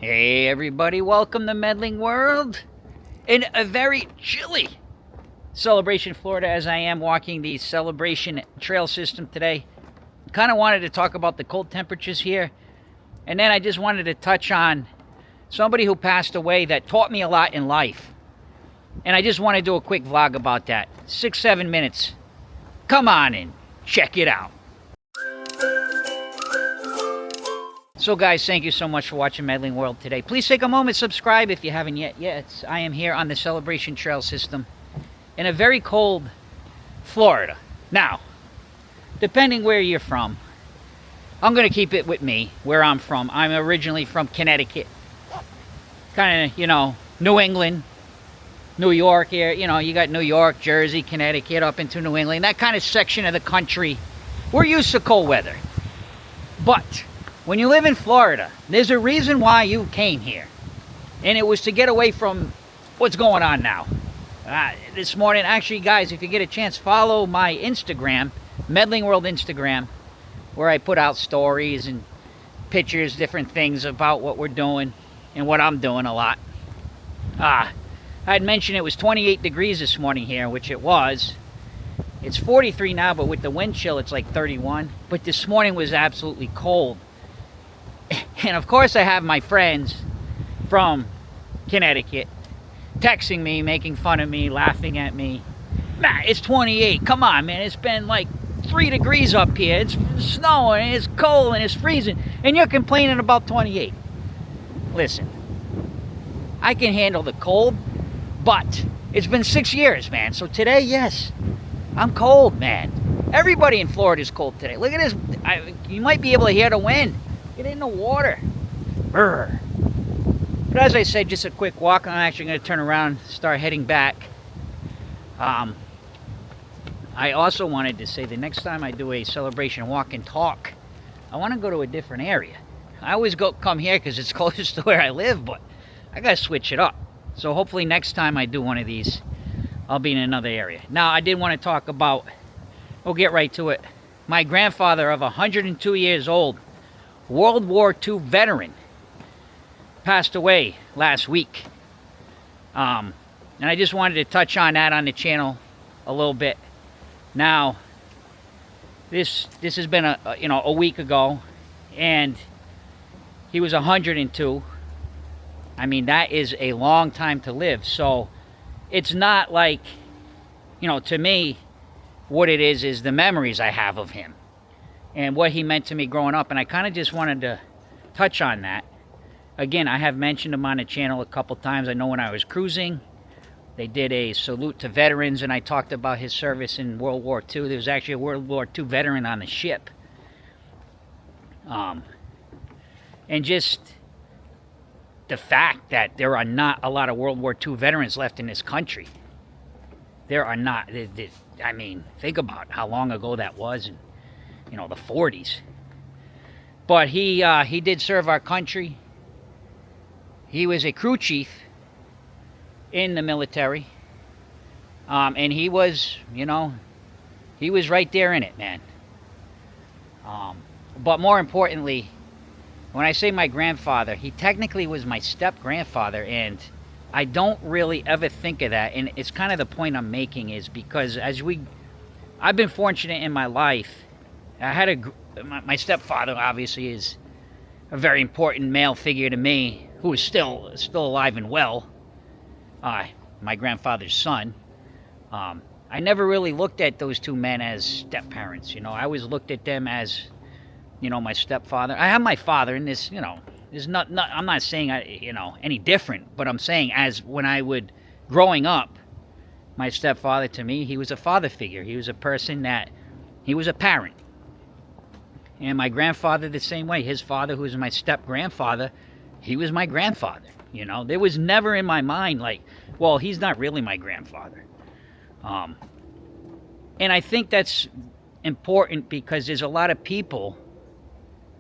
Hey everybody, welcome to Medling World in a very chilly Celebration, Florida, as I am walking the Celebration trail system today. Kind of wanted to talk about the cold temperatures here, and then I just wanted to touch on somebody who passed away that taught me a lot in life. And I just want to do a quick vlog about that. 6-7 minutes. Come on in, check it out. So guys, thank you so much for watching Medling World today. Please take a moment, subscribe if you haven't yet. Yes, I am here on the Celebration Trail System in a very cold Florida. Now, depending where you're from, I'm going to keep it with me, where I'm from. I'm originally from Connecticut. Kind of, New England, New York here. You got New York, Jersey, Connecticut, up into New England. That kind of section of the country. We're used to cold weather. But when you live in Florida, there's a reason why you came here. And it was to get away from what's going on now. This morning, actually, guys, if you get a chance, follow my Instagram, Medling World Instagram, where I put out stories and pictures, different things about what we're doing and what I'm doing a lot. I had mentioned it was 28 degrees this morning here, which it was. It's 43 now, but with the wind chill, it's like 31. But this morning was absolutely cold. And of course I have my friends from Connecticut texting me, making fun of me, laughing at me. Nah, it's 28. Come on, man. It's been like 3 degrees up here. It's snowing, it's cold, and it's freezing. And you're complaining about 28. Listen, I can handle the cold, but it's been 6 years, man. So today, yes, I'm cold, man. Everybody in Florida is cold today. Look at this. You might be able to hear the wind. Get in the water. Brr. But as I said, just a quick walk. I'm actually going to turn around, start heading back. I also wanted to say the next time I do a celebration walk and talk, I want to go to a different area. I always come here because it's closest to where I live, but I got to switch it up. So hopefully next time I do one of these, I'll be in another area. Now, I did want to talk about, we'll get right to it, my grandfather of 102 years old, World War II veteran, passed away last week. And I just wanted to touch on that on the channel a little bit. Now, this has been a week ago, and he was 102. I mean, that is a long time to live. So it's not like, to me, what it is the memories I have of him and what he meant to me growing up. And I kind of just wanted to touch on that. Again, I have mentioned him on the channel a couple times. I know when I was cruising, they did a salute to veterans, and I talked about his service in World War II. There was actually a World War II veteran on the ship. And just the fact that there are not a lot of World War II veterans left in this country. There are not. I mean, think about how long ago that was, in, the 40s. But he did serve our country. He was a crew chief in the military. And he was, he was right there in it, man. But more importantly, when I say my grandfather, he technically was my step-grandfather, and I don't really ever think of that. And it's kind of the point I'm making is because I've been fortunate in my life. I had my stepfather obviously is a very important male figure to me, who is still alive and well. My grandfather's son. I never really looked at those two men as step-parents. I always looked at them as, my stepfather. I have my father, and this, is not. I'm not saying any different, but I'm saying as growing up, my stepfather to me, he was a father figure. He was a person he was a parent. And my grandfather the same way. His father, who was my step-grandfather, he was my grandfather. There was never in my mind like, well, he's not really my grandfather. And I think that's important because there's a lot of people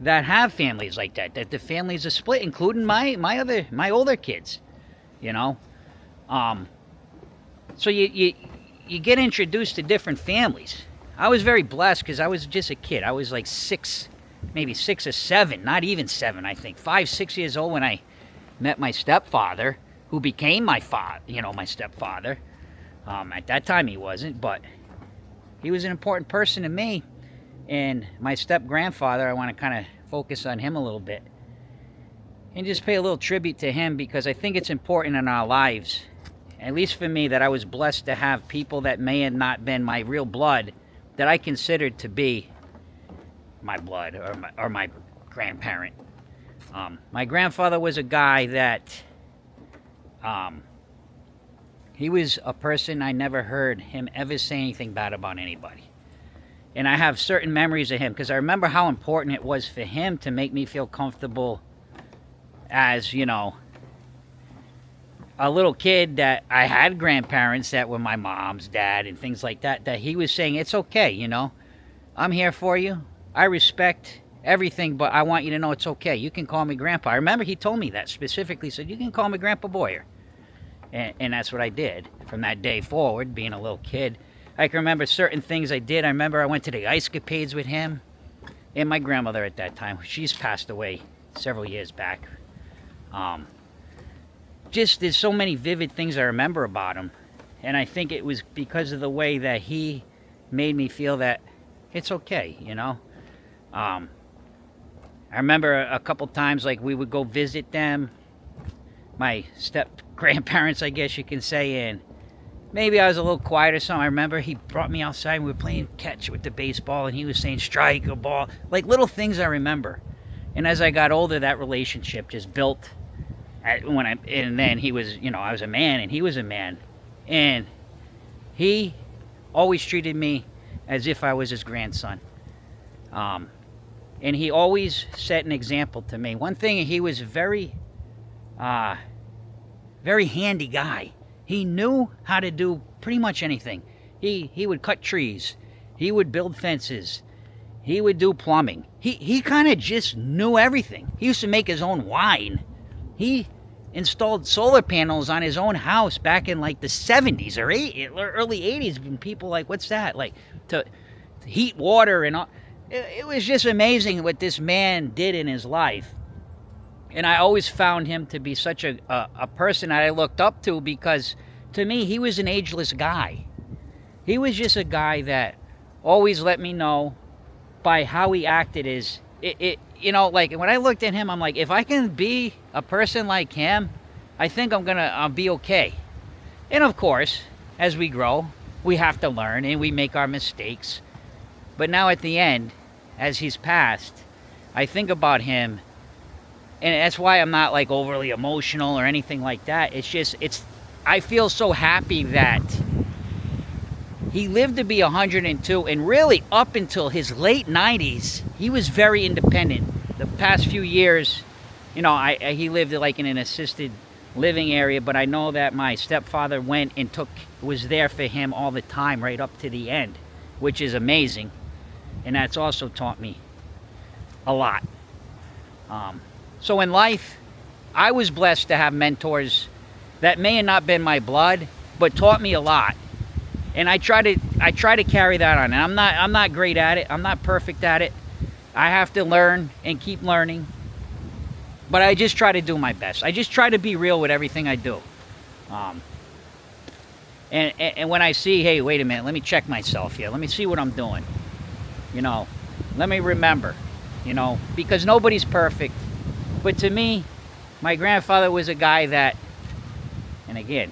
that have families like that the families are split, including my older kids, So you get introduced to different families. I was very blessed because I was just a kid. I was like maybe 6 or 7, not even 7, I think. 5, 6 years old when I met my stepfather, who became my my stepfather. At that time he wasn't, but he was an important person to me. And my step-grandfather, I want to kind of focus on him a little bit and just pay a little tribute to him, because I think it's important in our lives, at least for me, that I was blessed to have people that may have not been my real blood that I considered to be my blood, or my grandparent. My grandfather was a guy that he was a person I never heard him ever say anything bad about anybody. And I have certain memories of him because I remember how important it was for him to make me feel comfortable as, you know, a little kid, that I had grandparents that were my mom's dad and things like that, that he was saying, it's okay, you know, I'm here for you. I respect everything, but I want you to know it's okay. You can call me Grandpa. I remember he told me that specifically, said, you can call me Grandpa Boyer. And that's what I did from that day forward, being a little kid. I can remember certain things I did. I remember I went to the ice capades with him and my grandmother at that time. She's passed away several years back. Just there's so many vivid things I remember about him. And I think it was because of the way that he made me feel that it's okay, you know. I remember a couple times, like, we would go visit them, my step-grandparents, I guess you can say, and maybe I was a little quiet or something. I remember he brought me outside and we were playing catch with the baseball, and he was saying, strike a ball. Like, little things I remember. And as I got older, that relationship just built. And then he was, you know, I was a man and he was a man. And he always treated me as if I was his grandson. And he always set an example to me. One thing, he was very handy guy. He knew how to do pretty much anything. He would cut trees. He would build fences. He would do plumbing. He kind of just knew everything. He used to make his own wine. He installed solar panels on his own house back in like the 70s or early 80s. And people like, what's that? Like, to heat water and all. It was just amazing what this man did in his life. And I always found him to be such a person that I looked up to, because to me, he was an ageless guy. He was just a guy that always let me know by how he acted you know, like, when I looked at him, I'm like, if I can be a person like him, I think I'll be okay. And of course, as we grow, we have to learn and we make our mistakes. But now at the end, as he's passed, I think about him, and that's why I'm not like overly emotional or anything like that. It's just, I feel so happy that he lived to be 102, and really up until his late 90s, he was very independent. The past few years, you know, he lived like in an assisted living area, but I know that my stepfather went and was there for him all the time right up to the end, which is amazing. And that's also taught me a lot. So in life, I was blessed to have mentors that may have not been my blood, but taught me a lot. And I try to carry that on. And I'm not great at it. I'm not perfect at it. I have to learn and keep learning. But I just try to do my best. I just try to be real with everything I do. And when I see, hey, wait a minute, let me check myself here. Let me see what I'm doing. You know, let me remember, you know, because nobody's perfect. But to me, my grandfather was a guy that, and again,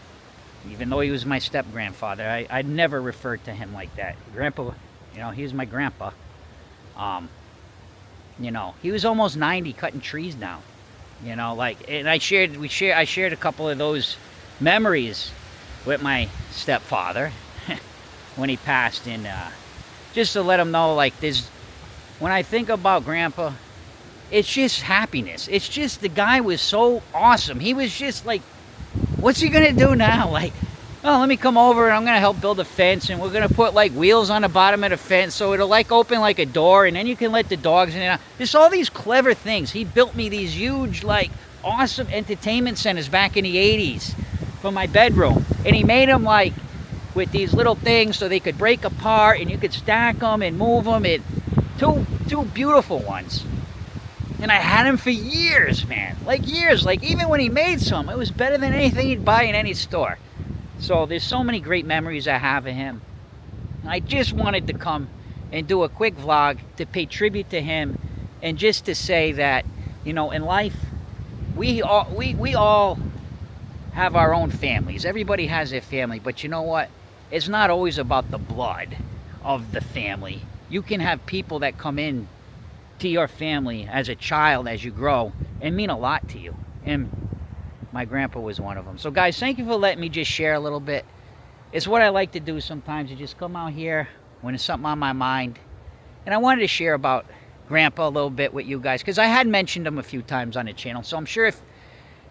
even though he was my step-grandfather, I never referred to him like that. Grandpa, you know, he was my grandpa. You know, he was almost 90 cutting trees down. You know, like, and I shared a couple of those memories with my stepfather when he passed, and just to let him know, like, when I think about Grandpa, it's just happiness. It's just, the guy was so awesome. He was just like, what's he gonna do now? Like, oh, let me come over and I'm gonna help build a fence, and we're gonna put like wheels on the bottom of the fence so it'll like open like a door, and then you can let the dogs in and out. Just all these clever things. He built me these huge, like, awesome entertainment centers back in the 80s for my bedroom, and he made them like with these little things so they could break apart and you could stack them and move them. Two beautiful ones. And I had him for years, man. Like years. Like even when he made some, it was better than anything he'd buy in any store. So there's so many great memories I have of him. I just wanted to come and do a quick vlog to pay tribute to him, and just to say that, you know, in life, we all have our own families. Everybody has their family, but you know what? It's not always about the blood of the family. You can have people that come in to your family as a child, as you grow, and mean a lot to you. And my grandpa was one of them. So guys, thank you for letting me just share a little bit. It's what I like to do sometimes, to just come out here when there's something on my mind. And I wanted to share about Grandpa a little bit with you guys, because I had mentioned him a few times on the channel. So I'm sure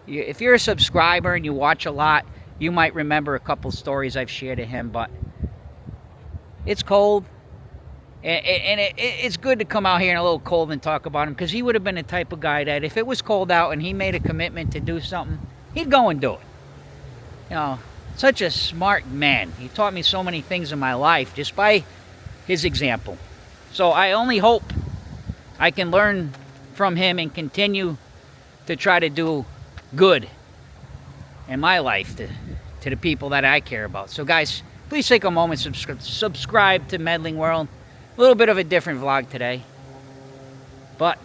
if you're a subscriber and you watch a lot, you might remember a couple stories I've shared of him. But it's cold, and it's good to come out here in a little cold and talk about him, because he would have been the type of guy that if it was cold out and he made a commitment to do something, he'd go and do it. You know, such a smart man. He taught me so many things in my life just by his example. So I only hope I can learn from him and continue to try to do good in my life to the people that I care about. So guys, please take a moment, subscribe to Medling World. A little bit of a different vlog today, but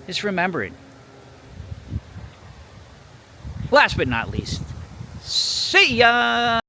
just remember it. Last but not least, see ya!